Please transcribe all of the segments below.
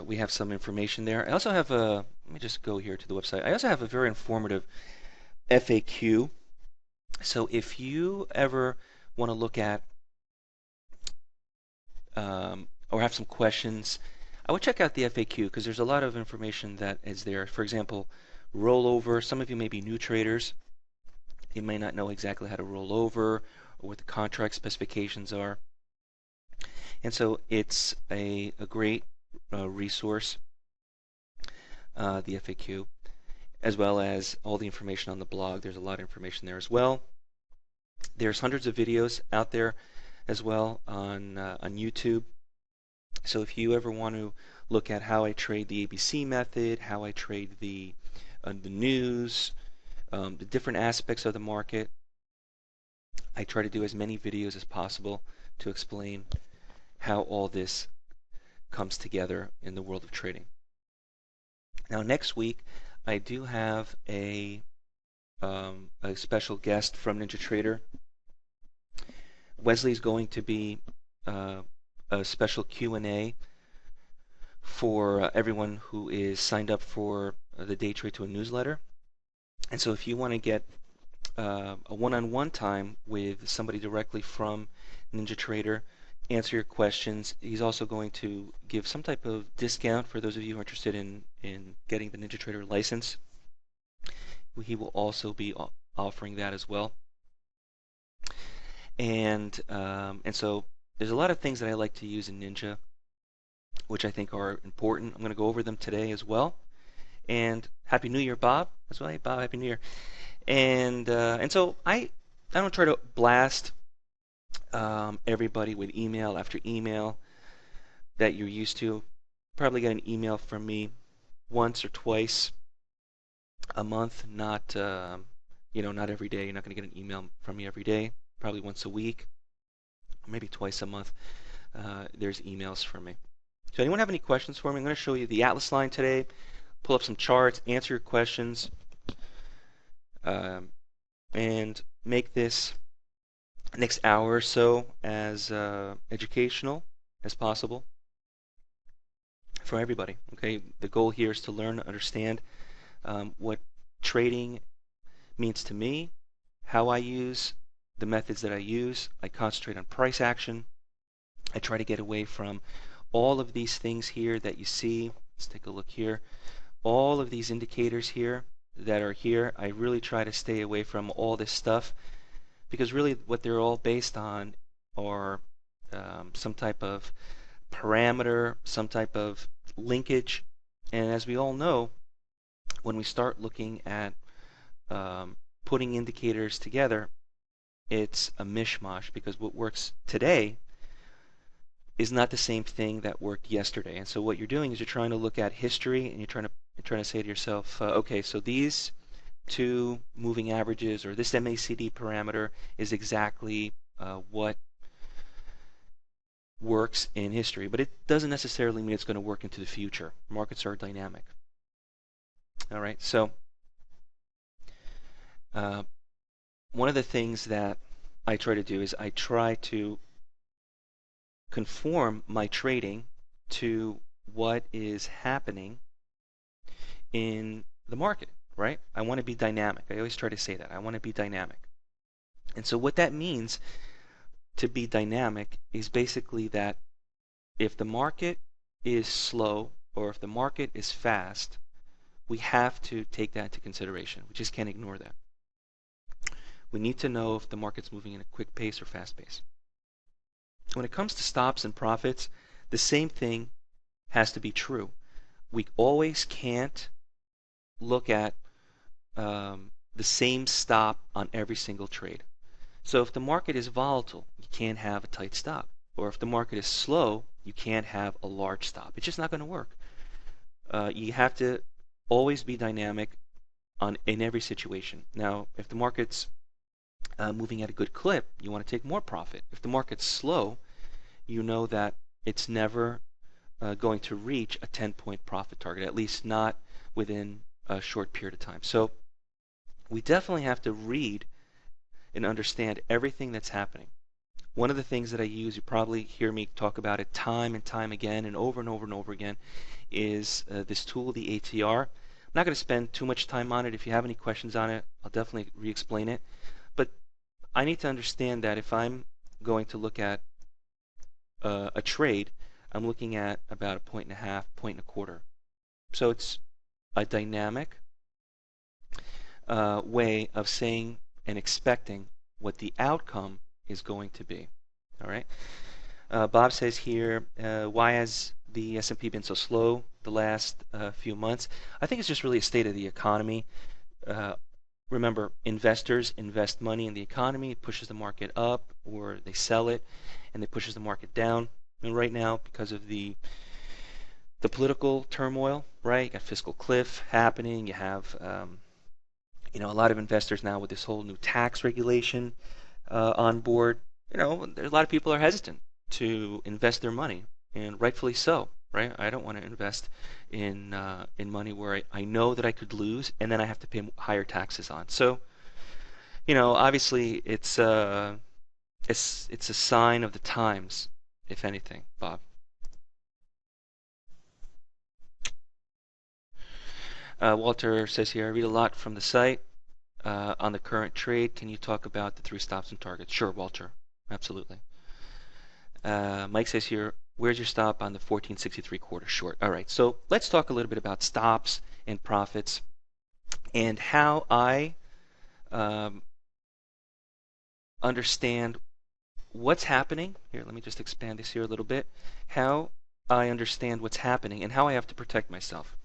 we have some information there. I also have a, let me just go here to the website. I also have a very informative FAQ. So if you ever want to look at or have some questions, I would check out the FAQ because there's a lot of information that is there. For example, rollover. Some of you may be new traders. You may not know exactly how to roll over or what the contract specifications are. And so it's a great resource, the FAQ, as well as all the information on the blog. There's a lot of information there as well. There's hundreds of videos out there as well on YouTube. So if you ever want to look at how I trade the ABC method, how I trade the news, the different aspects of the market, I try to do as many videos as possible to explain how all this comes together in the world of trading. Now next week I do have a special guest from NinjaTrader. Wesley's going to be a special Q&A for everyone who is signed up for the DayTradeToWin newsletter. And so if you want to get a one-on-one time with somebody directly from NinjaTrader, answer your questions, he's also going to give some type of discount for those of you who are interested in getting the NinjaTrader license. He will also be offering that as well. And so there's a lot of things that I like to use in Ninja, which I think are important. I'm going to go over them today as well. And Happy New Year, Bob, as well. Hey, Bob, Happy New Year. And so I don't try to blast everybody with email after email that you're used to. Probably get an email from me once or twice a month, not not every day. You're not going to get an email from me every day. Probably once a week, or maybe twice a month. There's emails from me. So anyone have any questions for me? I'm going to show you the Atlas line today, pull up some charts, answer your questions, and make this next hour or so as educational as possible for everybody. Okay, the goal here is to learn, understand what trading means to me, how I use the methods that I use. I concentrate on price action. I try to get away from all of these things here that you see. Let's take a look here. All of these indicators here that are here, I really try to stay away from all this stuff, because really what they're all based on are some type of parameter, some type of linkage. And as we all know, when we start looking at putting indicators together, it's a mishmash, because what works today is not the same thing that worked yesterday. And so what you're doing is you're trying to look at history, and you're trying to say to yourself, okay, so these two moving averages or this MACD parameter is exactly what works in history, but it doesn't necessarily mean it's going to work into the future. Markets are dynamic. All right, so one of the things that I try to do is I try to conform my trading to what is happening in the market, right? I want to be dynamic. I always try to say that. I want to be dynamic. And so what that means to be dynamic is basically that if the market is slow or if the market is fast, we have to take that into consideration. We just can't ignore that. We need to know if the market's moving in a quick pace or fast pace. When it comes to stops and profits, the same thing has to be true. We always can't look at the same stop on every single trade. So if the market is volatile, you can't have a tight stop. Or if the market is slow, you can't have a large stop. It's just not going to work. You have to always be dynamic in every situation. Now, if the market's moving at a good clip, you want to take more profit. If the market's slow, you know that it's never going to reach a 10-point profit target, at least not within a short period of time. So we definitely have to read and understand everything that's happening. one of the things that I use, you probably hear me talk about it time and time again and over and over and over again, is this tool, the ATR. I'm not going to spend too much time on it. If you have any questions on it, I'll definitely re-explain it. But I need to understand that if I'm going to look at a trade, I'm looking at about 1.5 point and a quarter. So it's a dynamic way of saying and expecting what the outcome is going to be. All right. Bob says here, why has the S&P been so slow the last few months? I think it's just really a state of the economy. Remember, investors invest money in the economy. It pushes the market up, or they sell it, and it pushes the market down. And right now, because of the political turmoil, right? You got fiscal cliff happening. You have a lot of investors now with this whole new tax regulation on board. There's a lot of people are hesitant to invest their money, and rightfully so, right? I don't want to invest in money where I know that I could lose, and then I have to pay higher taxes on. So, obviously, it's a sign of the times, if anything, Bob. Walter says here, I read a lot from the site on the current trade. Can you talk about the 3 stops and targets? Sure, Walter. Absolutely. Mike says here, where's your stop on the 1463 quarter short? All right, so let's talk a little bit about stops and profits and how I understand what's happening. Here, let me just expand this here a little bit. How I understand what's happening and how I have to protect myself.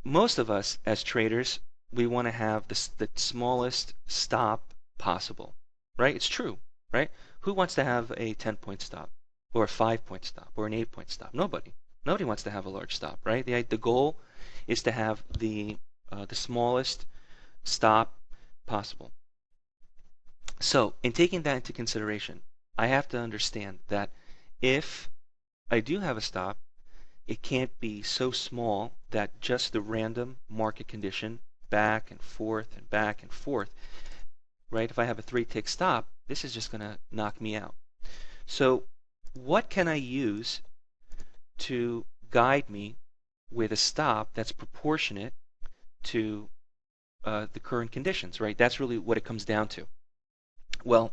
Most of us as traders, we want to have the smallest stop possible, right? It's true, right? Who wants to have a 10-point stop or a 5-point stop or an 8-point stop? Nobody. Nobody wants to have a large stop, right? The goal is to have the smallest stop possible. So in taking that into consideration, I have to understand that if I do have a stop, it can't be so small that just the random market condition back and forth and back and forth, right? If I have a 3-tick stop, this is just going to knock me out. So what can I use to guide me with a stop that's proportionate to the current conditions, right? That's really what it comes down to. Well,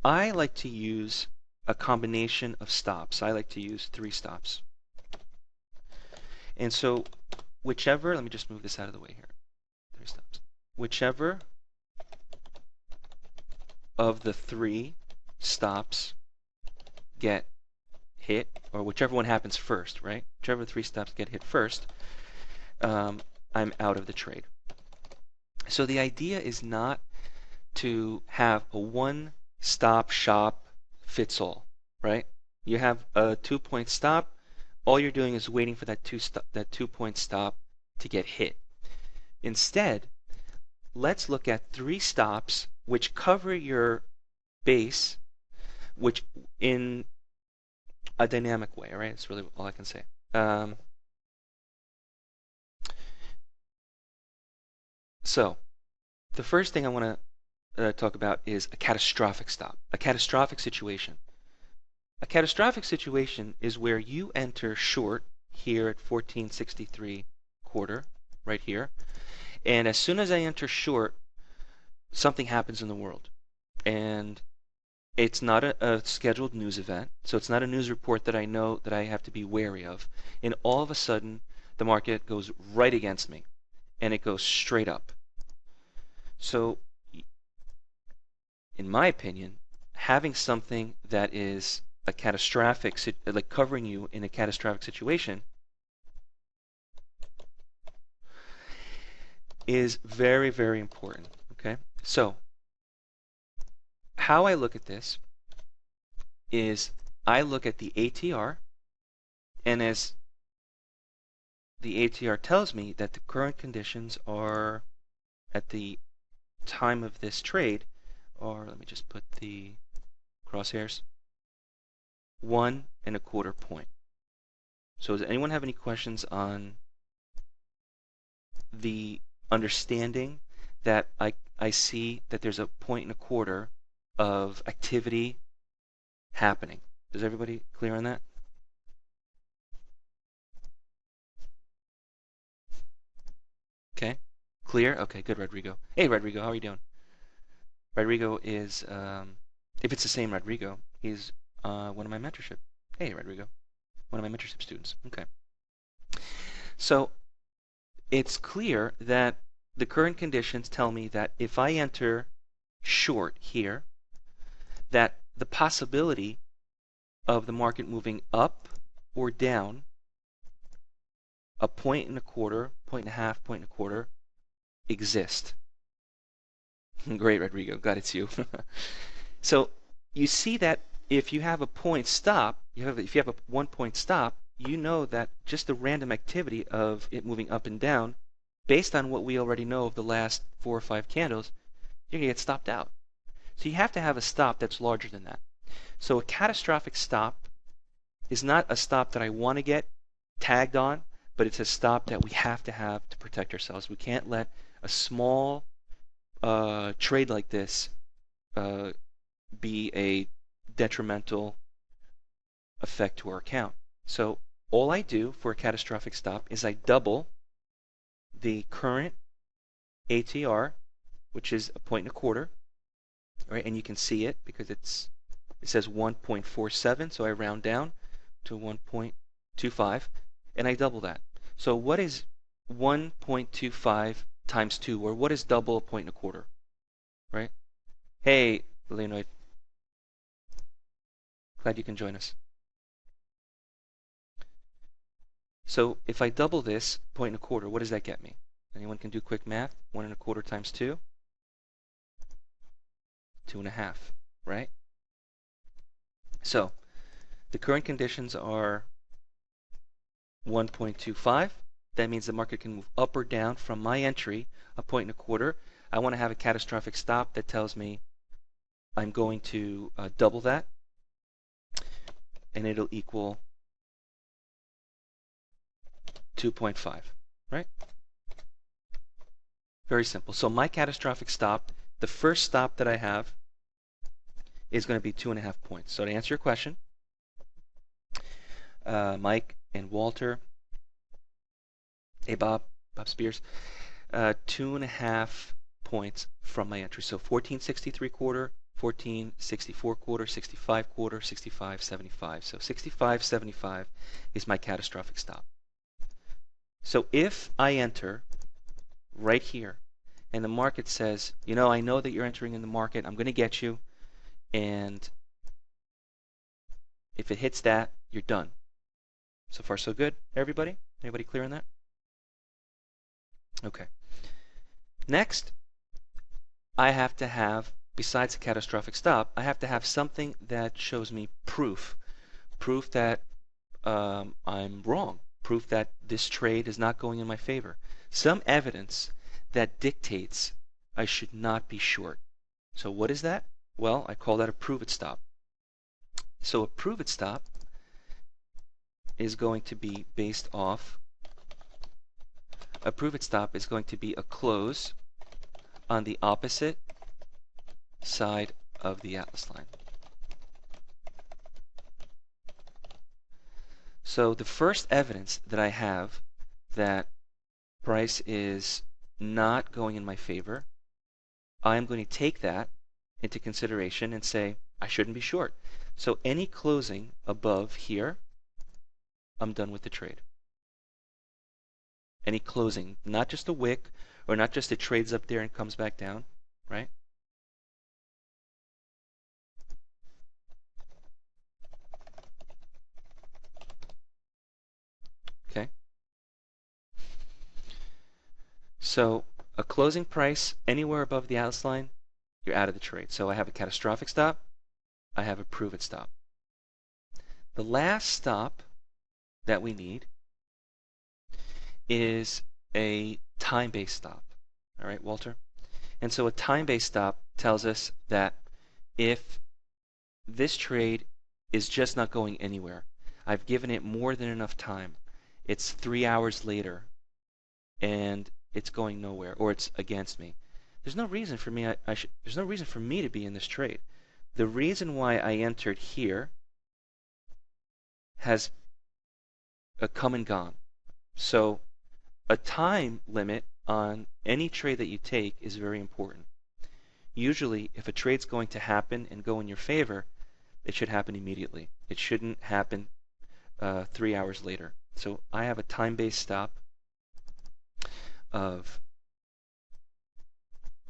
I like to use a combination of stops. I like to use 3 stops. And so whichever, let me just move this out of the way here. 3 stops. Whichever of the 3 stops get hit, or whichever one happens first, right? Whichever 3 stops get hit first, I'm out of the trade. So the idea is not to have a one-stop shop fits all, right? You have a 2-point stop. All you're doing is waiting for that 2-point stop to get hit. Instead, let's look at 3 stops which cover your base, which in a dynamic way. All right, that's really all I can say. So the first thing I want to talk about is a catastrophic stop, a catastrophic situation. A catastrophic situation is where you enter short here at 1463 quarter, right here, and as soon as I enter short, something happens in the world. And it's not a scheduled news event, so it's not a news report that I know that I have to be wary of. And all of a sudden, the market goes right against me, and it goes straight up. So, in my opinion, having something that is a catastrophic, like covering you in a catastrophic situation, is very, very important. Okay, so how I look at this is I look at the ATR, and as the ATR tells me that the current conditions are at the time of this trade, or let me just put the crosshairs, 1.25 point. So does anyone have any questions on the understanding that I see that there's a 1.25 of activity happening. Is everybody clear on that? Okay. Clear? Okay, good, Rodrigo. Hey, Rodrigo, how are you doing? Rodrigo is, if it's the same Rodrigo, he's one of my mentorship. Hey, Rodrigo, one of my mentorship students. Okay. So it's clear that the current conditions tell me that if I enter short here, that the possibility of the market moving up or down a point and a quarter, point and a half, point and a quarter exist. Great, Rodrigo. Glad it's you. So you see that if you have a point stop, if you have a 1 point stop, you know that just the random activity of it moving up and down, based on what we already know of the last 4 or 5 candles, you're going to get stopped out. So you have to have a stop that's larger than that. So a catastrophic stop is not a stop that I want to get tagged on, but it's a stop that we have to protect ourselves. We can't let a small trade like this be a detrimental effect to our account. So all I do for a catastrophic stop is I double the current ATR, which is a point and a quarter, right? And you can see it because it says 1.47, so I round down to 1.25, and I double that. So what is 1.25 times 2, or what is double a point and a quarter, right? Hey, Leonid. Glad you can join us. So if I double this point and a quarter, what does that get me? Anyone can do quick math? 1 and a quarter times 2? 2.5, right? So the current conditions are 1.25. That means the market can move up or down from my entry, a point and a quarter. I want to have a catastrophic stop that tells me I'm going to double that, and it'll equal 2.5, right? Very simple. So my catastrophic stop, the first stop that I have, is going to be 2.5 points. So to answer your question, Mike and Walter, hey Bob Spears, 2.5 points from my entry. So 1463 quarter, 1464 quarter, 65 quarter, 65.75. So 65.75 is my catastrophic stop. So if I enter right here and the market says, you know, I know that you're entering in the market, I'm going to get you, and if it hits that, you're done. So far so good, everybody? Anybody clear on that? Okay. Next, I have to have, besides a catastrophic stop, I have to have something that shows me proof that I'm wrong, proof that this trade is not going in my favor, some evidence that dictates I should not be short. So what is that? Well, I call that a prove it stop. So a prove it stop is going to be based off, a prove it stop is going to be a close on the opposite side of the Atlas line. So the first evidence that I have that price is not going in my favor, I'm going to take that into consideration and say I shouldn't be short. So any closing above here, I'm done with the trade. Any closing, not just a wick or not just it trades up there and comes back down, right? Okay. So a closing price anywhere above the Atlas line, you're out of the trade. So I have a catastrophic stop, I have a prove it stop. The last stop that we need is a time-based stop. All right, Walter? And so a time-based stop tells us that if this trade is just not going anywhere, I've given it more than enough time, it's 3 hours later, and it's going nowhere, or it's against me. There's no reason for me. There's no reason for me to be in this trade. The reason why I entered here has come and gone. So a time limit on any trade that you take is very important. Usually, if a trade's going to happen and go in your favor, it should happen immediately. It shouldn't happen 3 hours later. So I have a time-based stop of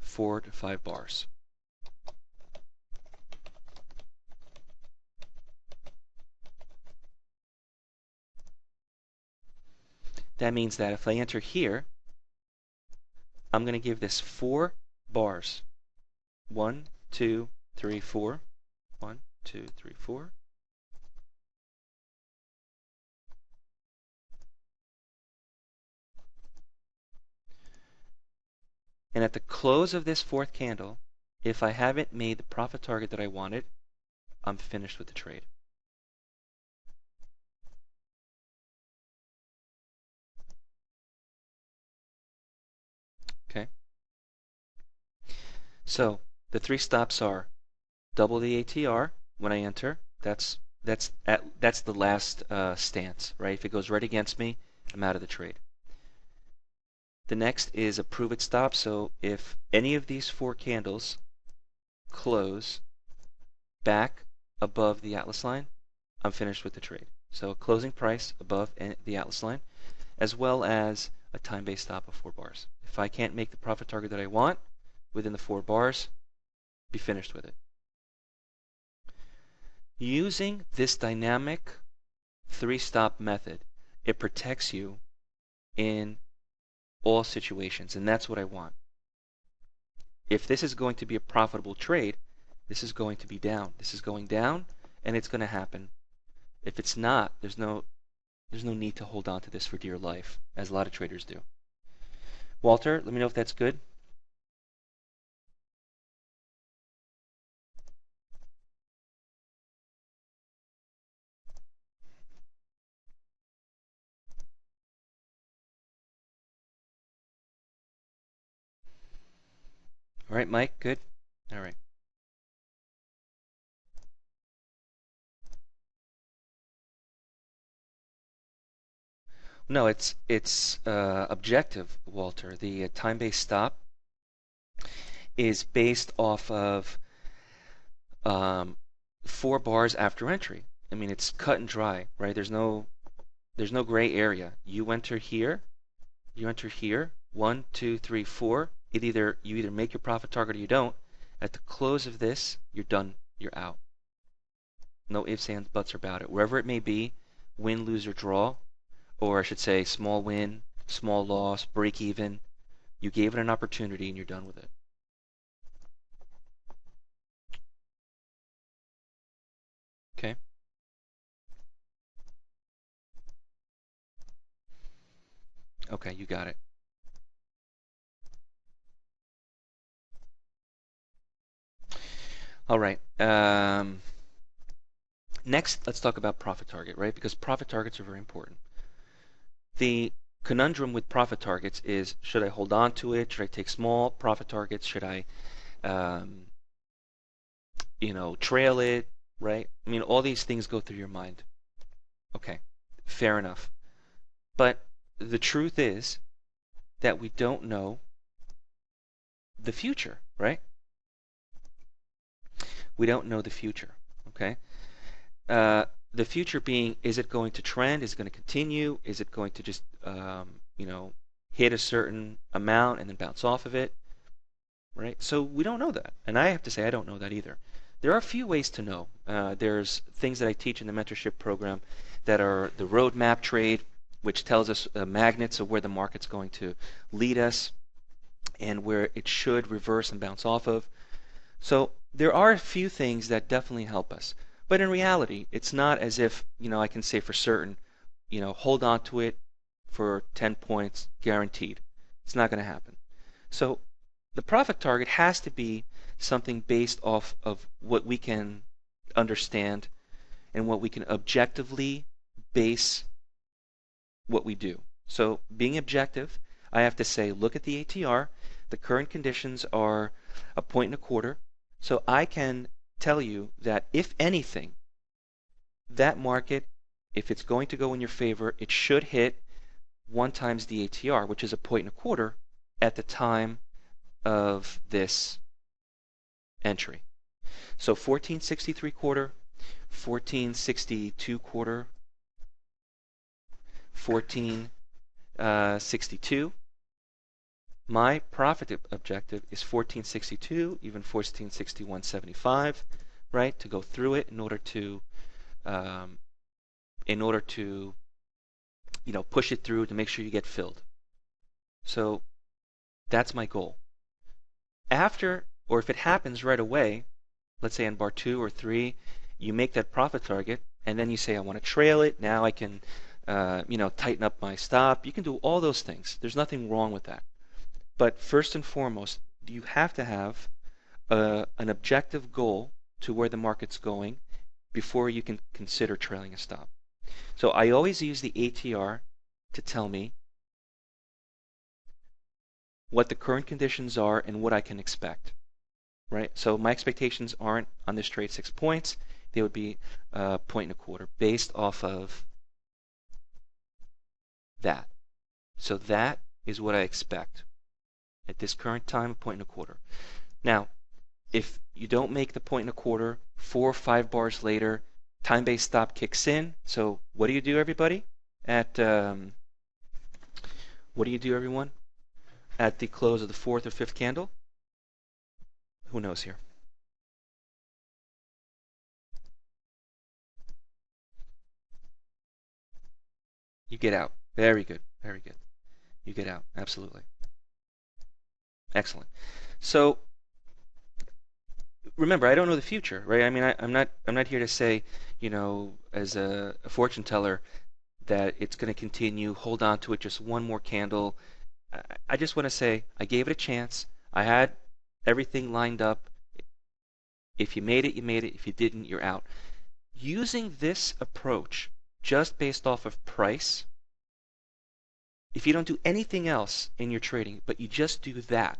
4 to 5 bars. That means that if I enter here, I'm going to give this 4 bars. 1, 2, 3, 4. 1, 2, 3, 4. And at the close of this 4th candle, if I haven't made the profit target that I wanted, I'm finished with the trade. Okay. So the 3 stops are double the ATR when I enter. That's the last stance, right? If it goes right against me, I'm out of the trade. The next is a prove it stop. So if any of these 4 candles close back above the Atlas line, I'm finished with the trade. So a closing price above the Atlas line, as well as a time-based stop of 4 bars. If I can't make the profit target that I want within the 4 bars, be finished with it. Using this dynamic 3-stop method, it protects you in all situations, and that's what I want. If this is going to be a profitable trade, this is going to be down. This is going down, and it's going to happen. If it's not, there's no need to hold on to this for dear life, as a lot of traders do. Walter, let me know if that's good. All right, Mike, good? All right. No, it's objective, Walter. The time-based stop is based off of 4 bars after entry. I mean, it's cut and dry, right? There's no gray area. You enter here, 1, 2, 3, 4. You either make your profit target or you don't. At the close of this, you're done. You're out. No ifs, ands, buts about it. Wherever it may be, win, lose, or draw, or I should say small win, small loss, break even. You gave it an opportunity and you're done with it. Okay. Okay, you got it. All right. Next, let's talk about profit target, right? Because profit targets are very important. The conundrum with profit targets is, should I hold on to it? Should I take small profit targets? Should I, trail it, right? I mean, all these things go through your mind. Okay, fair enough. But the truth is that we don't know the future, right? We don't know the future, okay? The future being, is it going to trend? Is it going to continue? Is it going to just, hit a certain amount and then bounce off of it, right? So we don't know that. And I have to say, I don't know that either. There are a few ways to know. There's things that I teach in the mentorship program that are the roadmap trade, which tells us magnets of where the market's going to lead us and where it should reverse and bounce off of. So there are a few things that definitely help us. But in reality, it's not as if, I can say for certain, hold on to it for 10 points guaranteed. It's not going to happen. So the profit target has to be something based off of what we can understand and what we can objectively base what we do. So being objective, I have to say, look at the ATR. The current conditions are 1.25 points. So I can tell you that if anything, that market, if it's going to go in your favor, it should hit 1 times the ATR, which is 1.25 at the time of this entry. So 1463 quarter, 1462 quarter, 1462. My profit objective is 1462, even 1461.75, right? To go through it in order to push it through to make sure you get filled. So that's my goal. After, or if it happens right away, let's say on bar 2 or 3, you make that profit target, and then you say, I want to trail it. Now I can, tighten up my stop. You can do all those things. There's nothing wrong with that. But first and foremost, you have to have an objective goal to where the market's going before you can consider trailing a stop. So I always use the ATR to tell me what the current conditions are and what I can expect, right? So my expectations aren't on this trade 6 points. They would be 1.25 based off of that. So that is what I expect at this current time, 1.25. Now, if you don't make the 1.25, 4 or 5 bars later, time-based stop kicks in. So what do you do, everybody? What do you do, everyone? At the close of the 4th or 5th candle? Who knows here? You get out. Very good. Very good. You get out. Absolutely. Excellent. So remember, I don't know the future, right? I mean, I'm not here to say, as a fortune teller, that it's going to continue. Hold on to it. Just one more candle. I just want to say I gave it a chance. I had everything lined up. If you made it, you made it. If you didn't, you're out. Using this approach just based off of price, if you don't do anything else in your trading, but you just do that,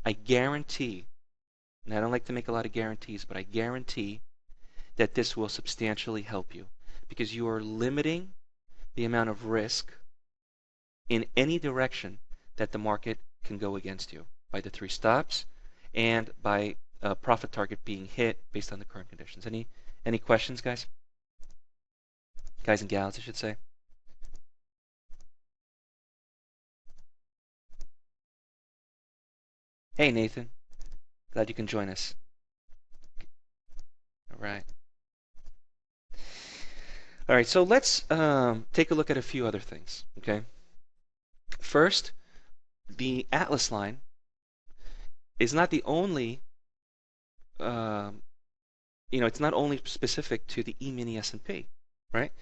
I guarantee, and I don't like to make a lot of guarantees, but I guarantee that this will substantially help you because you are limiting the amount of risk in any direction that the market can go against you by the 3 stops and by a profit target being hit based on the current conditions. Any questions, guys? Guys and gals, I should say. Hey, Nathan. Glad you can join us. All right. All right, so let's take a look at a few other things, okay? First, the Atlas line is not the only, it's not only specific to the E-mini S&P, right?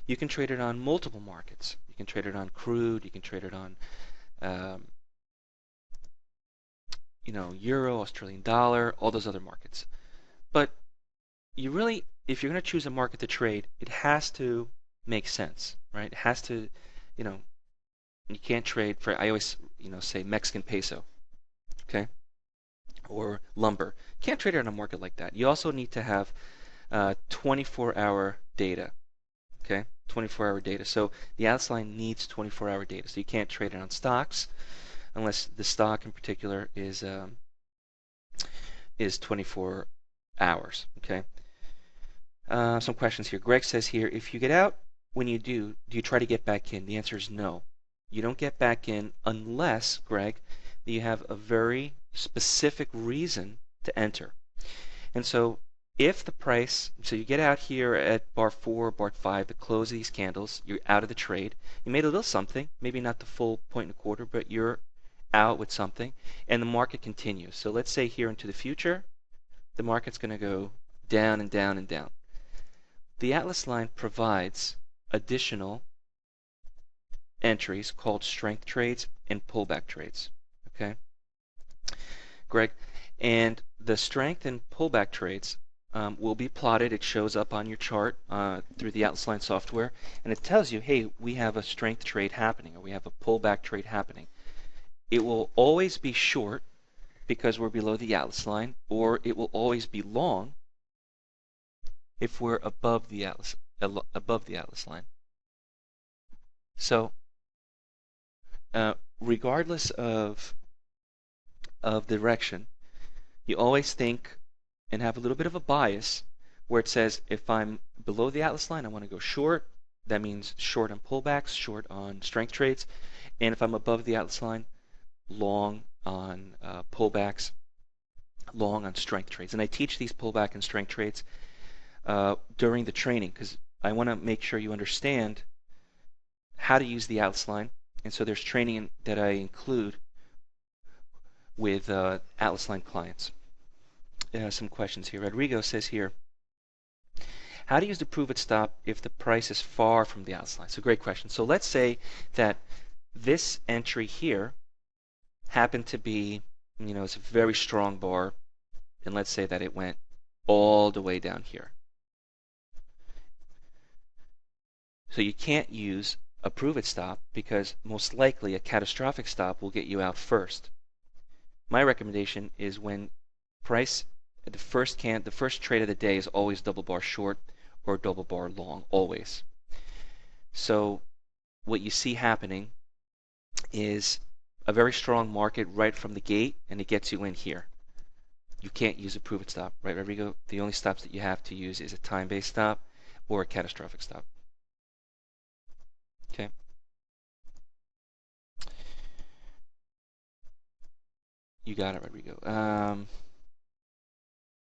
You can trade it on multiple markets. You can trade it on crude. You can trade it on, euro, Australian dollar, all those other markets. But you really, if you're going to choose a market to trade, it has to make sense, right? It has to, you can't trade for, I always, say Mexican peso, okay? Or lumber. You can't trade it on a market like that. You also need to have 24-hour data, okay? 24-hour data. So the Atlas line needs 24-hour data. So you can't trade it on stocks unless the stock in particular is 24 hours, okay? Some questions here. Greg says here, if you get out, when you do you try to get back in? The answer is no. You don't get back in unless, Greg, you have a very specific reason to enter. And so if the price, so you get out here at bar 4, bar 5, the close of these candles, you're out of the trade. You made a little something, maybe not the full 1.25, but you're out with something, and the market continues. So let's say here into the future, the market's going to go down and down and down. The Atlas line provides additional entries called strength trades and pullback trades, okay, Greg? And the strength and pullback trades will be plotted. It shows up on your chart through the Atlas line software, and it tells you, hey, we have a strength trade happening, or we have a pullback trade happening. It will always be short because we're below the Atlas line, or it will always be long if we're above the atlas line. So regardless of direction, you always think and have a little bit of a bias where it says if I'm below the atlas line, I want to go short. That means short on pullbacks, short on strength trades. And if I'm above the atlas line, long on pullbacks, long on strength trades. And I teach these pullback and strength trades during the training because I want to make sure you understand how to use the atlas line. And so there's training that I include with atlas line clients. Some questions here. Rodrigo says here, how to use the prove it stop if the price is far from the atlas line? So great question. So let's say that this entry here happened to be, it's a very strong bar, and let's say that it went all the way down here. So you can't use a prove it stop because most likely a catastrophic stop will get you out first. My recommendation is when price the first trade of the day is always double bar short or double bar long, always. So what you see happening is a very strong market right from the gate, and it gets you in here. You can't use a prove it stop, right, Rodrigo? The only stops that you have to use is a time-based stop or a catastrophic stop. Okay. You got it, Rodrigo.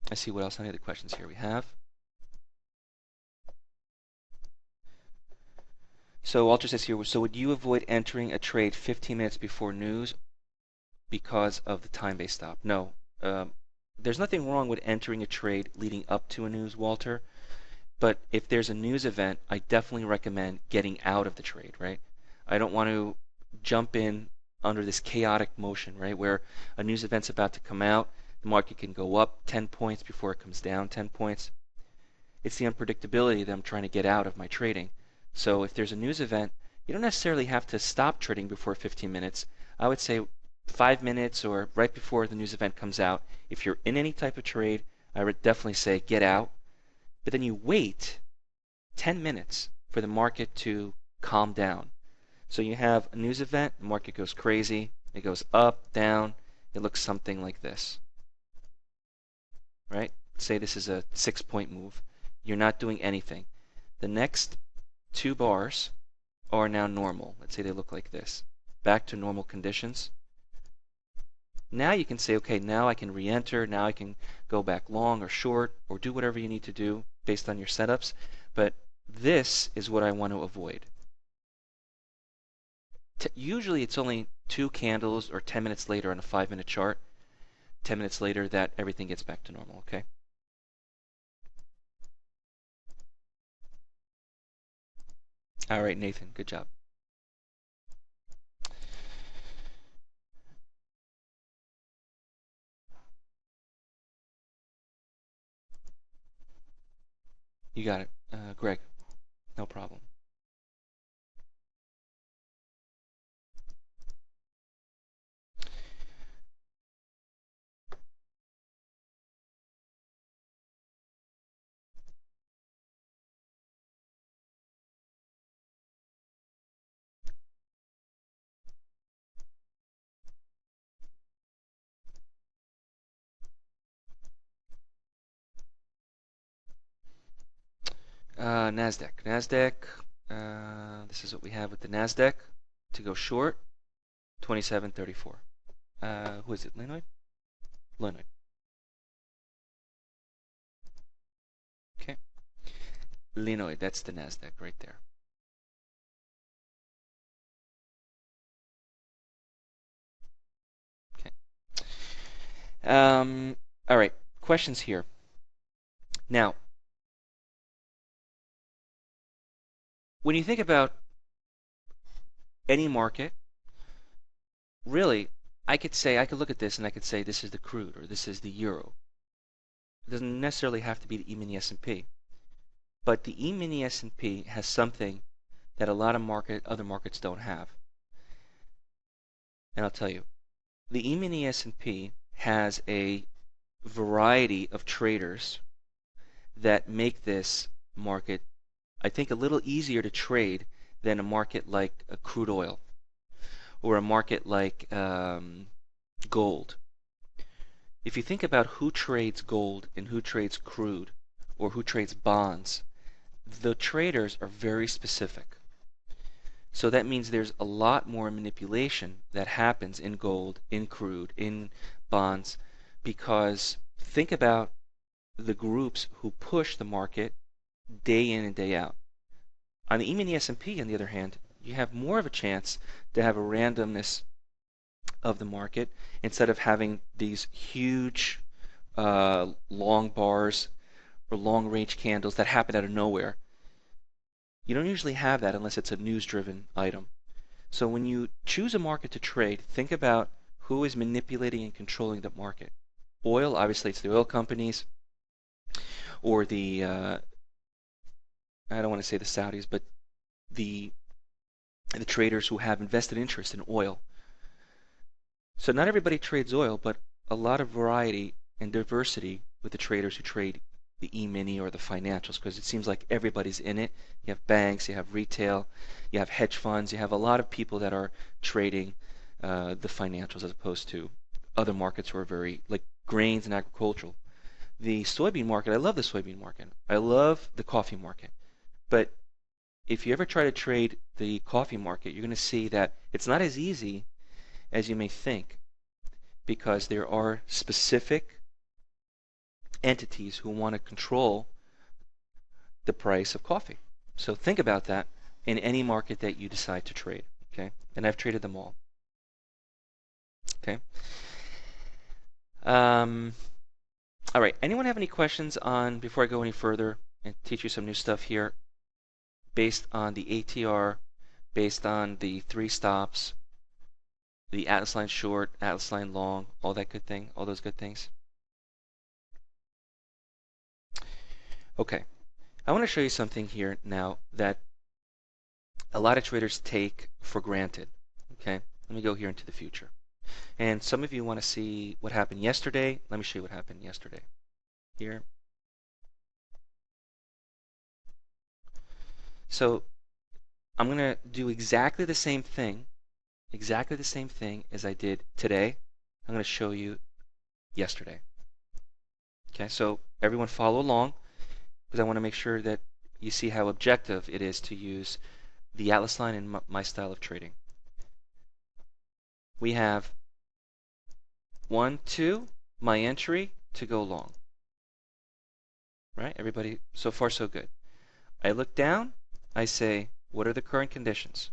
Let's see what else. Any other questions here we have? So Walter says here, so would you avoid entering a trade 15 minutes before news because of the time-based stop? No. There's nothing wrong with entering a trade leading up to a news, Walter. But if there's a news event, I definitely recommend getting out of the trade, right? I don't want to jump in under this chaotic motion, right, where a news event's about to come out. The market can go up 10 points before it comes down 10 points. It's the unpredictability that I'm trying to get out of my trading. So if there's a news event, you don't necessarily have to stop trading before 15 minutes. I would say 5 minutes or right before the news event comes out. If you're in any type of trade, I would definitely say get out. But then you wait 10 minutes for the market to calm down. So you have a news event, the market goes crazy, it goes up, down, it looks something like this. Right? Say this is a 6-point move. You're not doing anything. The next 2 bars are now normal. Let's say they look like this. Back to normal conditions. Now you can say, okay, now I can re-enter, now I can go back long or short or do whatever you need to do based on your setups. But this is what I want to avoid. Usually it's only 2 candles or 10 minutes later on a 5-minute chart. 10 minutes later that everything gets back to normal, okay? All right, Nathan, good job. You got it. Greg, no problem. NASDAQ. This is what we have with the NASDAQ. To go short, 27.34. Who is it? Linoid? Linoid. Okay. Linoid, that's the NASDAQ right there. Okay. All right, questions here. Now, when you think about any market, really, I could look at this and I could say this is the crude or this is the euro. It doesn't necessarily have to be the E-mini S&P. But the E-mini S&P has something that a lot of other markets don't have. And I'll tell you, the E-mini S&P has a variety of traders that make this market, I think, a little easier to trade than a market like crude oil or a market like gold. If you think about who trades gold and who trades crude or who trades bonds, the traders are very specific. So that means there's a lot more manipulation that happens in gold, in crude, in bonds, because think about the groups who push the market day in and day out. On the E-mini S&P, on the other hand, you have more of a chance to have a randomness of the market instead of having these huge long bars or long range candles that happen out of nowhere. You don't usually have that unless it's a news-driven item. So when you choose a market to trade, think about who is manipulating and controlling the market. Oil, obviously it's the oil companies or the, I don't want to say the Saudis, but the traders who have invested interest in oil. So not everybody trades oil, but a lot of variety and diversity with the traders who trade the E-mini or the financials, because it seems like everybody's in it. You have banks, you have retail, you have hedge funds, you have a lot of people that are trading the financials as opposed to other markets who are very, like grains and agricultural. The soybean market, I love the soybean market. I love the coffee market. But if you ever try to trade the coffee market, you're going to see that it's not as easy as you may think, because there are specific entities who want to control the price of coffee. So think about that in any market that you decide to trade. Okay, and I've traded them all. Okay. All right. Anyone have any questions on, before I go any further and teach you some new stuff here, based on the ATR, based on the 3 stops, the Atlas line short, Atlas line long, all that good thing, all those good things? Okay, I want to show you something here now that a lot of traders take for granted. Okay, let me go here into the future. And some of you want to see what happened yesterday. Let me show you what happened yesterday. Here. So I'm going to do exactly the same thing as I did today. I'm going to show you yesterday. Okay, so everyone follow along, because I want to make sure that you see how objective it is to use the Atlas line in my style of trading. We have 1, 2, my entry to go long. Right? Everybody, so far so good. I look down, I say, what are the current conditions?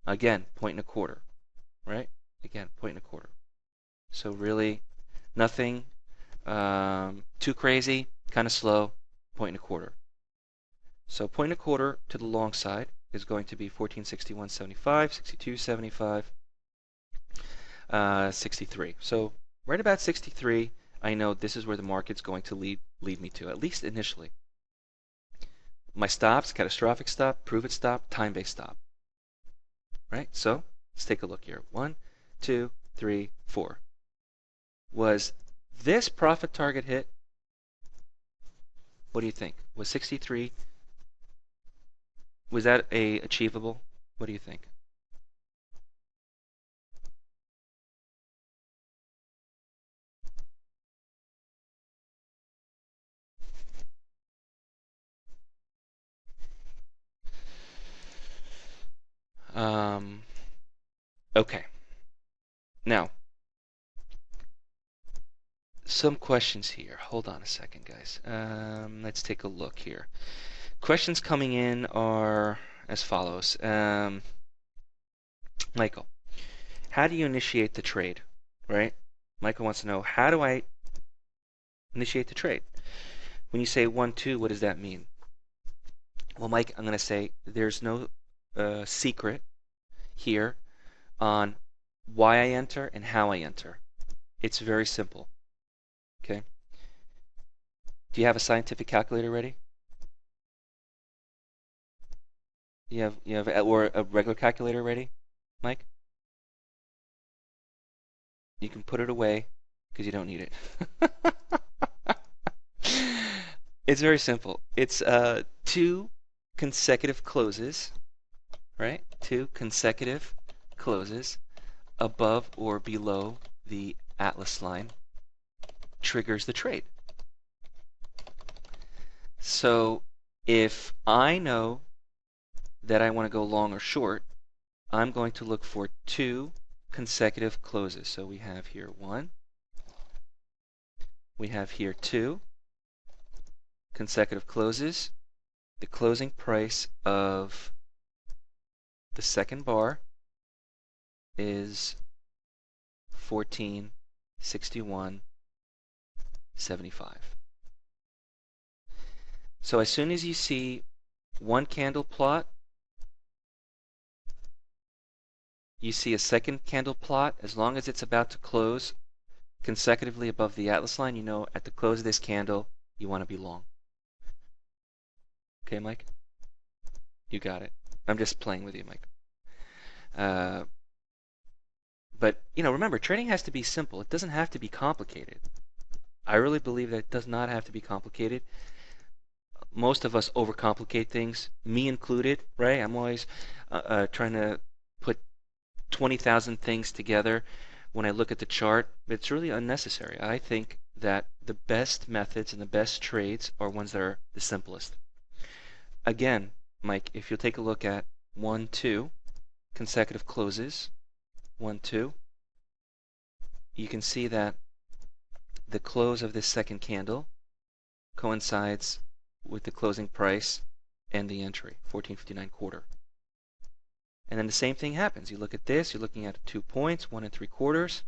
Again, 1.25. Right? Again, 1.25. So really nothing too crazy, kind of slow, 1.25. So 1.25 to the long side is going to be 1461.75, 62.75, 63. So right about 63, I know this is where the market's going to lead me to, at least initially. My stops, catastrophic stop, prove it stop, time-based stop. Right? So let's take a look here. 1, 2, 3, 4. Was this profit target hit? What do you think? Was 63, was that achievable? What do you think? Okay. Now, some questions here. Hold on a second, guys. Let's take a look here. Questions coming in are as follows. Michael, how do you initiate the trade? Right? Michael wants to know, how do I initiate the trade? When you say 1, 2, what does that mean? Well, Mike, I'm going to say there's no secret here on why I enter and how I enter. It's very simple. Okay? Do you have a scientific calculator ready? You have or a regular calculator ready, Mike? You can put it away because you don't need it. It's very simple. It's two consecutive closes, right? Two consecutive closes above or below the Atlas line triggers the trade. So if I know that I want to go long or short, I'm going to look for two consecutive closes. So we have here one, we have here two consecutive closes. The closing price of the second bar is 1461.75. So as soon as you see one candle plot, you see a second candle plot. As long as it's about to close consecutively above the Atlas line, you know at the close of this candle, you want to be long. Okay, Mike? You got it. I'm just playing with you, Mike. But, remember, trading has to be simple. It doesn't have to be complicated. I really believe that it does not have to be complicated. Most of us overcomplicate things, me included, right? I'm always trying to put 20,000 things together when I look at the chart. It's really unnecessary. I think that the best methods and the best trades are ones that are the simplest. Again, Mike, if you'll take a look at 1, 2 consecutive closes, 1, 2, you can see that the close of this second candle coincides with the closing price and the entry, 1459.25. And then the same thing happens. You look at this, you're looking at 2 points, 1 3/4,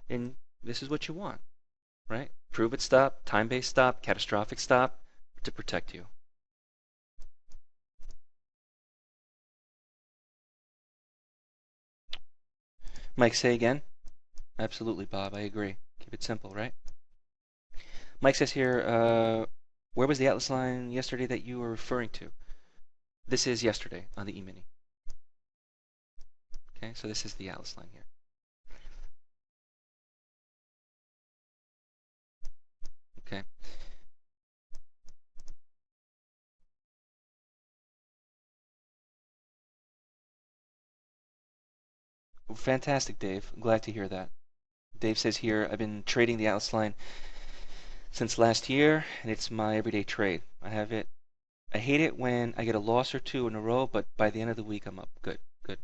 and this is what you want, right? Prove it stop, time-based stop, catastrophic stop to protect you. Mike, say again? Absolutely, Bob, I agree. Keep it simple, right? Mike says here, where was the Atlas line yesterday that you were referring to? This is yesterday on the E-mini. Okay, so this is the Atlas line here. Okay. Well, fantastic, Dave. Glad to hear that. Dave says here, I've been trading the Atlas line since last year, and it's my everyday trade. I hate it when I get a loss or two in a row, but by the end of the week, I'm up. Good, good.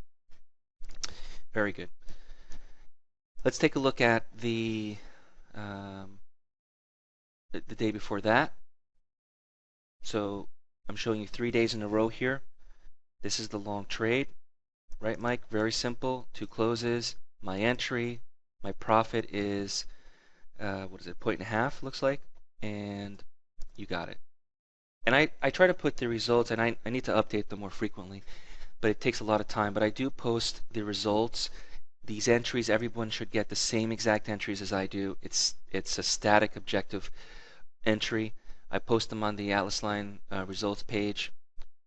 Very good. Let's take a look at the day before that. So I'm showing you 3 days in a row here. This is the long trade, right, Mike? Very simple. 2 closes. My entry, my profit is, what is it, 1.5, looks like, and you got it. And I try to put the results, and I need to update them more frequently, but it takes a lot of time. But I do post the results. These entries, everyone should get the same exact entries as I do. It's a static objective entry. I post them on the Atlas line results page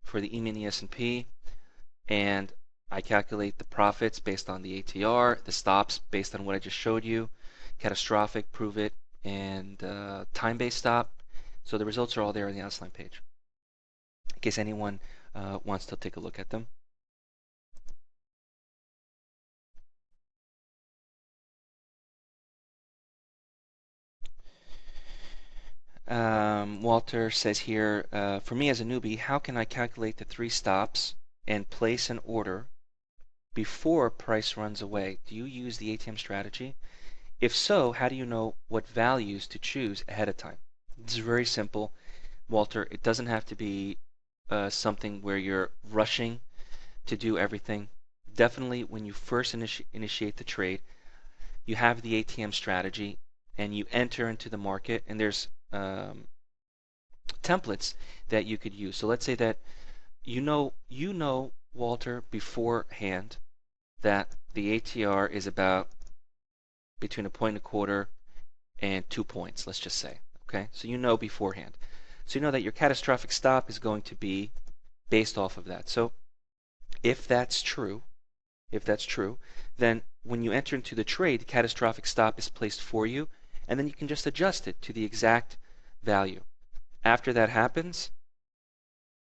for the E-mini S&P, and I calculate the profits based on the ATR, the stops based on what I just showed you, catastrophic, prove it, and time-based stop. So the results are all there on the Atlas line page, in case anyone wants to take a look at them. Walter says here, for me as a newbie, how can I calculate the 3 stops and place an order before price runs away? Do you use the ATM strategy? If so, how do you know what values to choose ahead of time? It's very simple, Walter. It doesn't have to be something where you're rushing to do everything. Definitely when you first initiate the trade, you have the ATM strategy and you enter into the market, and there's templates that you could use. So let's say that you know, Walter, beforehand that the ATR is about between 1.25 and 2 points, let's just say. Okay, so you know beforehand. So you know that your catastrophic stop is going to be based off of that. So if that's true, then when you enter into the trade, the catastrophic stop is placed for you, and then you can just adjust it to the exact value. After that happens,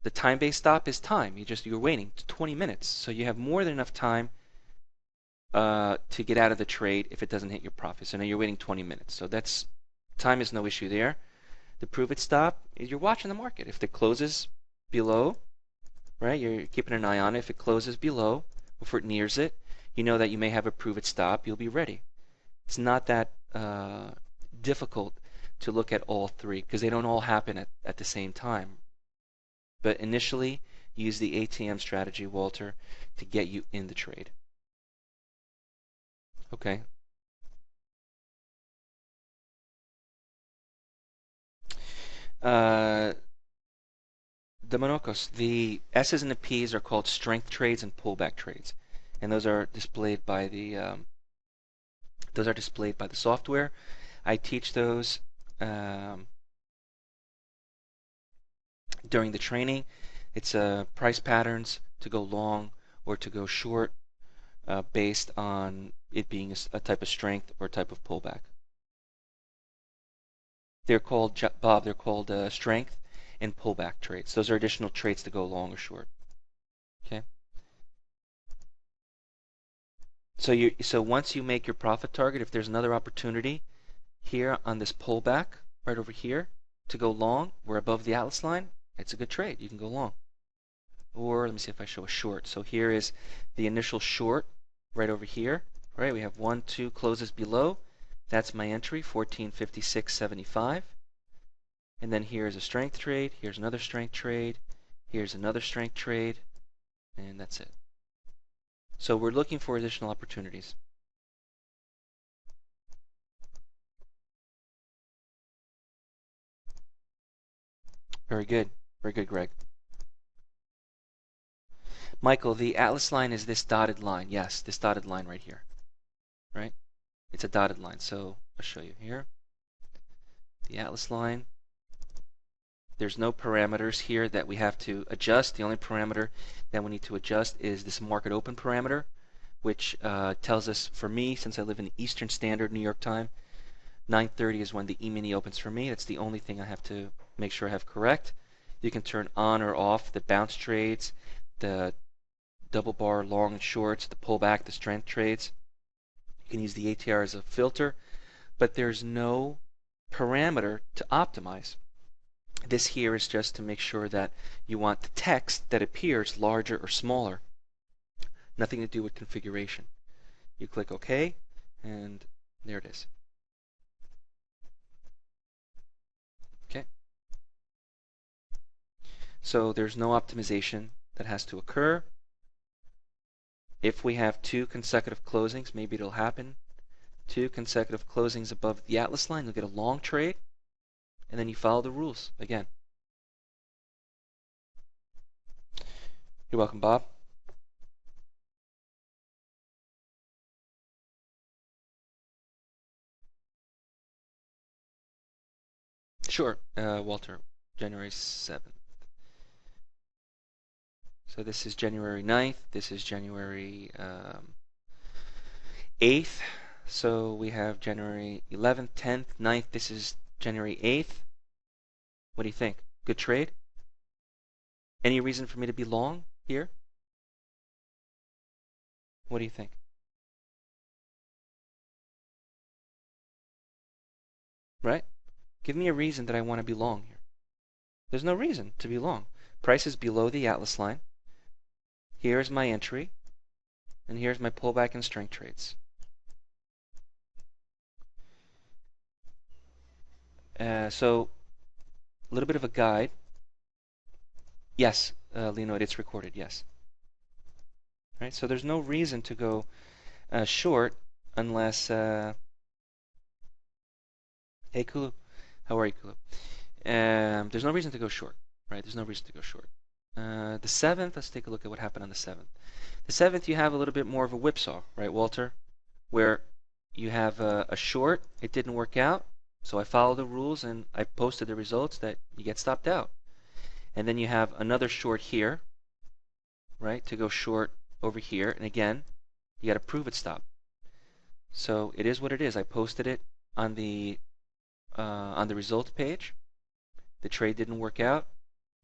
the time-based stop is time. You're waiting 20 minutes, so you have more than enough time to get out of the trade if it doesn't hit your profit. So now you're waiting 20 minutes. So that's time is no issue there. The prove it stop is you're watching the market. If it closes below, right, you're keeping an eye on it. If it closes below before it nears it, you know that you may have a prove it stop. You'll be ready. It's not that difficult to look at all three because they don't all happen at the same time. But initially, use the ATM strategy, Walter, to get you in the trade. Okay. The Monocos, the S's and the P's are called strength trades and pullback trades, and those are displayed by the software. I teach those during the training. It's price patterns to go long or to go short based on it being a type of strength or type of pullback. They're called, Bob, they're called strength and pullback trades. Those are additional trades to go long or short. Okay. So once you make your profit target, if there's another opportunity here on this pullback right over here to go long, we're above the Atlas line, it's a good trade. You can go long. Or let me see if I show a short. So here is the initial short right over here. Right, we have 1, 2 closes below. That's my entry, 1456.75. And then here's a strength trade. Here's another strength trade. Here's another strength trade. And that's it. So we're looking for additional opportunities. Very good. Very good, Greg. Michael, the Atlas line is this dotted line. Yes, this dotted line right here. Right? It's a dotted line. So I'll show you here. The Atlas line. There's no parameters here that we have to adjust. The only parameter that we need to adjust is this market open parameter, which tells us, for me, since I live in Eastern Standard New York time, 9:30 is when the E-mini opens for me. That's the only thing I have to make sure I have correct. You can turn on or off the bounce trades, the double bar long and shorts, the pullback, the strength trades. You can use the ATR as a filter, but there's no parameter to optimize. This here is just to make sure that you want the text that appears larger or smaller. Nothing to do with configuration. You click OK, and there it is. Okay. So there's no optimization that has to occur. If we have 2 consecutive closings, maybe it'll happen. 2 consecutive closings above the Atlas line, you'll get a long trade, and then you follow the rules again. You're welcome, Bob. Sure, Walter, January 7th. So this is January 9th. This is January 8th. So we have January 11th, 10th, 9th. This is January 8th. What do you think? Good trade? Any reason for me to be long here? What do you think? Right? Give me a reason that I want to be long here. There's no reason to be long. Price is below the Atlas line. Here's my entry. And here's my pullback and strength trades. So a little bit of a guide. Yes, Leonid, it's recorded, yes. Right, so there's no reason to go short unless... Hey, Kulu. How are you, Kulu? There's no reason to go short, right? There's no reason to go short. The 7th, let's take a look at what happened on the 7th. The 7th, you have a little bit more of a whipsaw, right, Walter? Where you have a short, it didn't work out, so I followed the rules and I posted the results that you get stopped out. And then you have another short here, right, to go short over here. And again, you got to prove it stop. So it is what it is. I posted it on the result page. The trade didn't work out.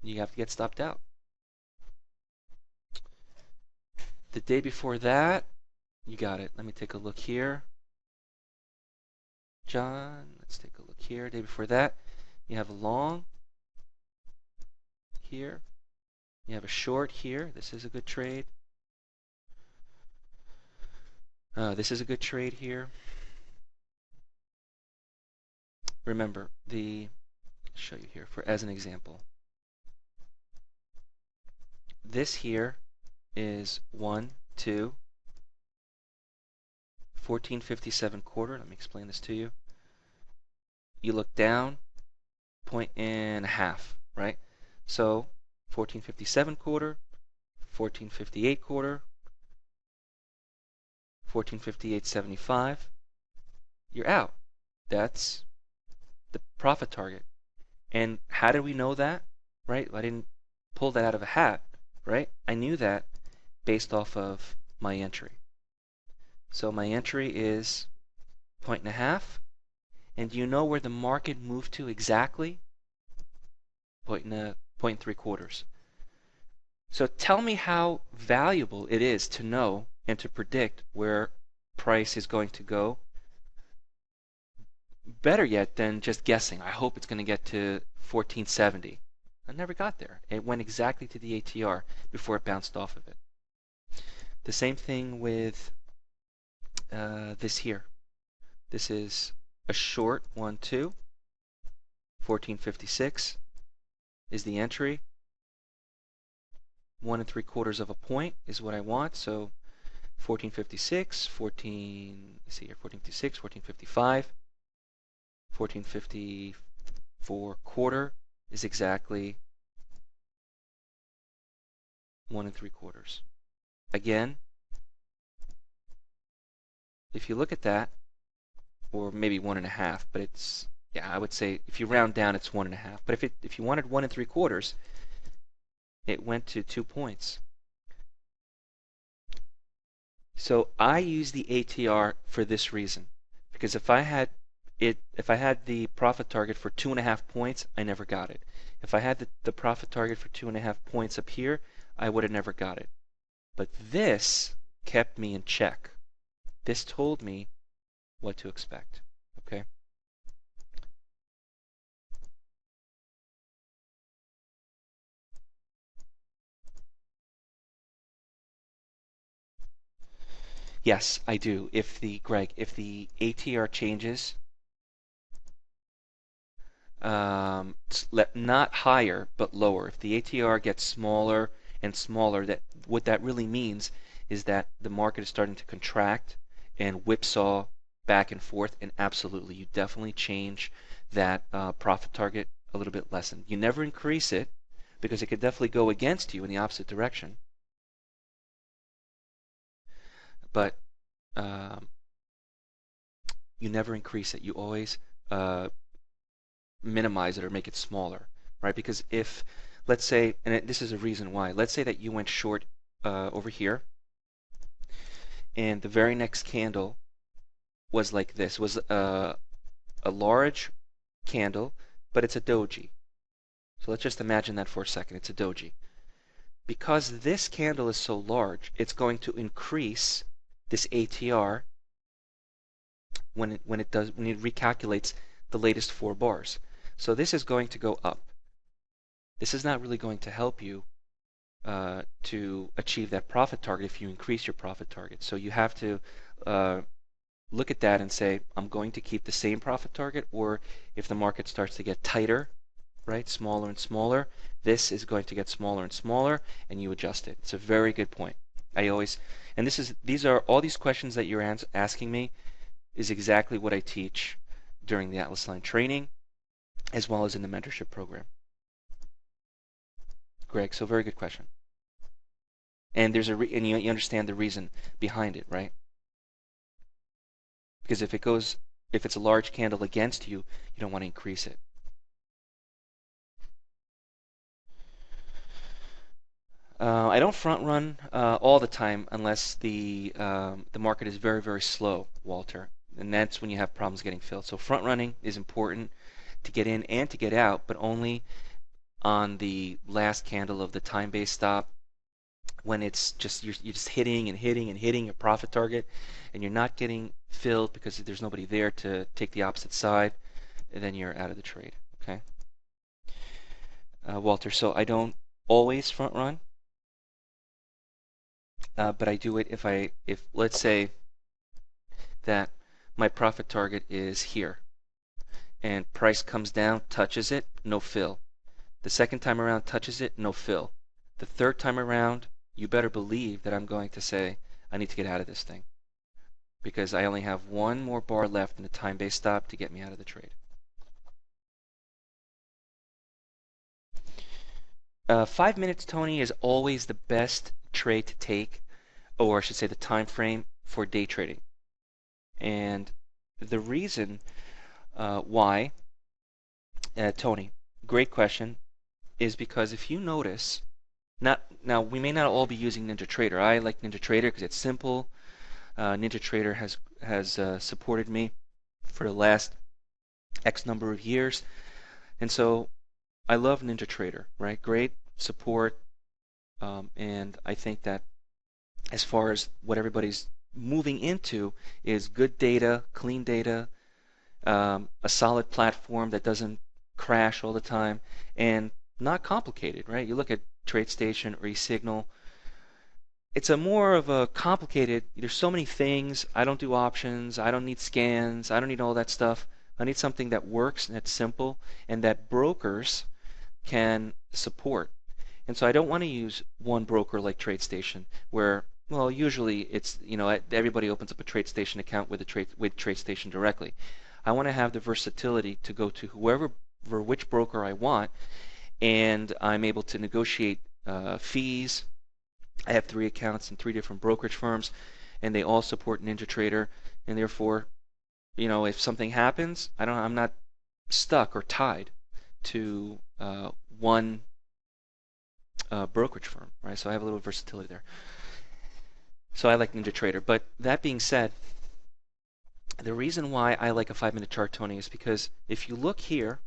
You have to get stopped out. The day before that, you got it. Let me take a look here. John, let's take a look here. Day before that, you have a long here. You have a short here. This is a good trade. This is a good trade here. Remember, I'll show you here as an example. This here is 1, 2, 1457 quarter. Let me explain this to you. You look down, point and a half, right? So 1457 quarter, 1458 quarter, 1458.75. You're out. That's the profit target. And how did we know that? Right? I didn't pull that out of a hat, right? I knew that based off of my entry. So my entry is 1.5. And do you know where the market moved to exactly? 0.75. So tell me how valuable it is to know and to predict where price is going to go. Better yet than just guessing. I hope it's going to get to 1470. I never got there. It went exactly to the ATR before it bounced off of it. The same thing with this here. This is a short 1, 2. 1456 is the entry. 1 3/4 of a point is what I want. So 1456, 1456, 1455, 1454 quarter is exactly 1 3/4. Again, if you look at that, or maybe 1.5, but it's, yeah, I would say if you round down, it's 1.5. But if you wanted 1 3/4, it went to 2 points. So I use the ATR for this reason, because if I had the profit target for 2.5 points, I never got it. If I had the profit target for 2.5 points up here, I would have never got it. But this kept me in check. This told me what to expect. Okay. Yes, I do. If the ATR changes, not higher but lower. If the ATR gets smaller and smaller, what that really means is that the market is starting to contract and whipsaw back and forth. And absolutely, you definitely change that profit target a little bit less. You never increase it because it could definitely go against you in the opposite direction. But you never increase it. You always minimize it or make it smaller, right? Because if, let's say, and this is a reason why, let's say that you went short over here, and the very next candle was like this, was a large candle, but it's a doji. So let's just imagine that for a second. It's a doji. Because this candle is so large, it's going to increase this ATR when it recalculates the latest 4 bars. So this is going to go up. This is not really going to help you to achieve that profit target if you increase your profit target. So you have to look at that and say, I'm going to keep the same profit target, or if the market starts to get tighter, right, smaller and smaller, this is going to get smaller and smaller, and you adjust it. It's a very good point. And all these questions that you're asking me is exactly what I teach during the Atlas Line training, as well as in the mentorship program. Greg, so very good question. And and you understand the reason behind it, right? Because if it's a large candle against you, you don't want to increase it. I don't front run all the time unless the market is very, very slow, Walter, and that's when you have problems getting filled. So front running is important. to get in and to get out, but only on the last candle of the time-based stop, when it's just you're just hitting and hitting and hitting your profit target, and you're not getting filled because there's nobody there to take the opposite side, and then you're out of the trade. Okay, Walter. So I don't always front run, but I do it if let's say that my profit target is here, and price comes down, touches it, no fill. The second time around, touches it, no fill. The third time around, you better believe that I'm going to say, I need to get out of this thing, because I only have one more bar left in the time-based stop to get me out of the trade. 5 minutes, Tony, is always the best trade to take, or I should say the time frame for day trading. And the reason why, Tony, great question, is because if you notice, now we may not all be using NinjaTrader. I like NinjaTrader because it's simple. NinjaTrader has supported me for the last X number of years, and so I love NinjaTrader. Right, great support, and I think that as far as what everybody's moving into is good data, clean data, a solid platform that doesn't crash all the time, and not complicated. Right, you look at TradeStation or eSignal, it's a more of a complicated, there's so many things. I don't do options, I don't need scans, I don't need all that stuff. I need something that works and that's simple and that brokers can support. And so I don't want to use one broker like TradeStation, where, well, usually it's, everybody opens up a TradeStation account with TradeStation directly. I want to have the versatility to go to which broker I want, and I'm able to negotiate fees. I have 3 accounts in 3 different brokerage firms, and they all support NinjaTrader, and therefore, if something happens, I'm not stuck or tied to one brokerage firm, right? So I have a little versatility there. So I like NinjaTrader. But that being said, the reason why I like a 5-minute chart, Tony, is because if you look here,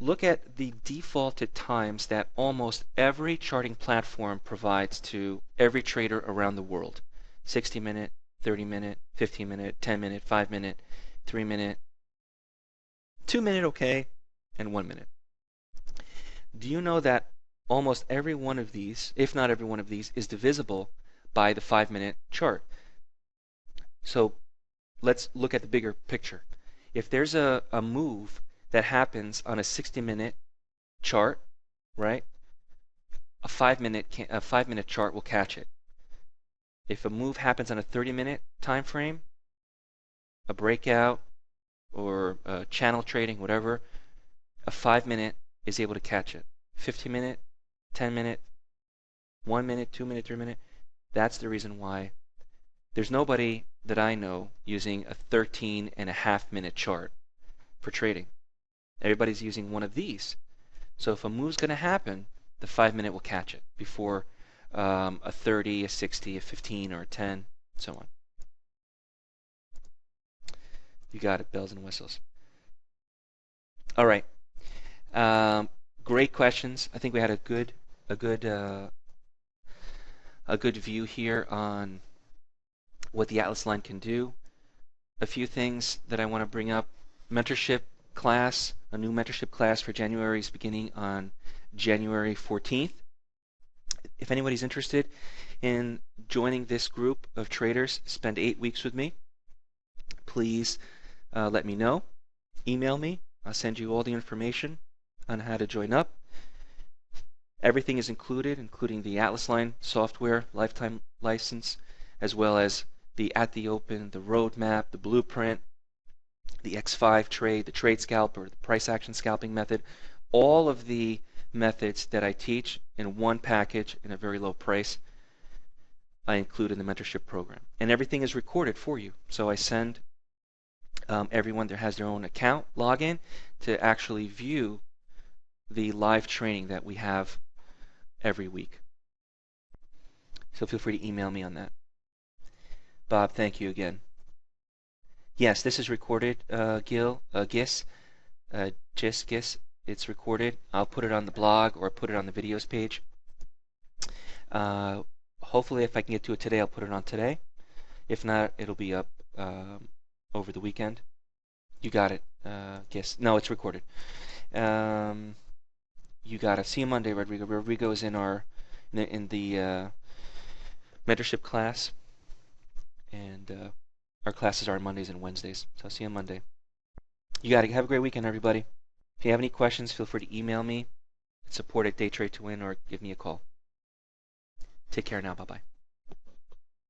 look at the defaulted times that almost every charting platform provides to every trader around the world. 60-minute, 30-minute, 15-minute, 10-minute, 5-minute, 3-minute, 2-minute okay, and 1 minute. Do you know that almost every one of these, if not every one of these, is divisible by the 5-minute chart? So let's look at the bigger picture. If there's a move that happens on a 60-minute chart, right? A 5-minute chart will catch it. If a move happens on a 30-minute time frame, a breakout or channel trading, whatever, a 5-minute is able to catch it. 15-minute, 10-minute, 1 minute, 2 minute, 3 minute. That's the reason why there's nobody that I know using a 13.5-minute chart for trading. Everybody's using one of these. So if a move's going to happen, the 5-minute will catch it before a 30, a 60, a 15, or a 10, so on. You got it, bells and whistles. All right. Great questions. I think we had a good view here on what the Atlas line can do. A few things that I want to bring up. Mentorship class, a new mentorship class for January is beginning on January 14th. If anybody's interested in joining this group of traders, spend 8 weeks with me, please let me know. Email me. I'll send you all the information on how to join up. Everything is included, including the Atlas line software, lifetime license, as well as the At the Open, the roadmap, the blueprint, the X5 trade, the trade scalper, the price action scalping method, all of the methods that I teach in one package in a very low price, I include in the mentorship program. And everything is recorded for you. So I send everyone that has their own account login to actually view the live training that we have every week. So feel free to email me on that. Bob, thank you again. Yes, this is recorded, Gis. just guess it's recorded. I'll put it on the blog or put it on the videos page. Hopefully, if I can get to it today, I'll put it on today. If not, it'll be up over the weekend. You got it. Guess. No, it's recorded. You got it. See you Monday, Rodrigo. Rodrigo is in the mentorship class, and our classes are on Mondays and Wednesdays. So I'll see you on Monday. You got it. Have a great weekend, everybody. If you have any questions, feel free to email me at support@DayTradeToWin or give me a call. Take care now. Bye-bye.